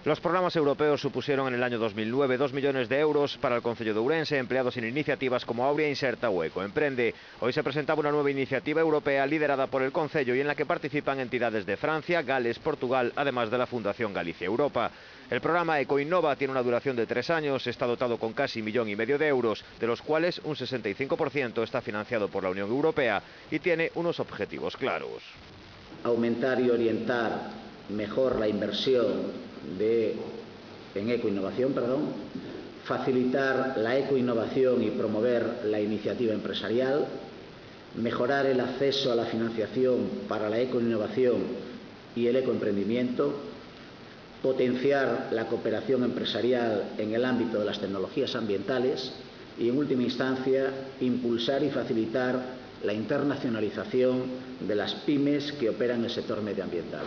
Los programas europeos supusieron en el año 2009 2 millones de euros para el concello de Ourense, empleados en iniciativas como Aurea Inserta o Ecoemprende. Hoy se presentaba una nueva iniciativa europea liderada por el concello y en la que participan entidades de Francia, Gales, Portugal, además de la Fundación Galicia Europa. El programa Ecoinnova tiene una duración de 3 años, está dotado con casi 1,5 millones de euros, de los cuales un 65% está financiado por la Unión Europea y tiene unos objetivos claros. Aumentar y orientar mejor la inversión en ecoinnovación, facilitar la ecoinnovación y promover la iniciativa empresarial, mejorar el acceso a la financiación para la ecoinnovación y el ecoemprendimiento, potenciar la cooperación empresarial en el ámbito de las tecnologías ambientales y, en última instancia, impulsar y facilitar la internacionalización de las pymes que operan en el sector medioambiental.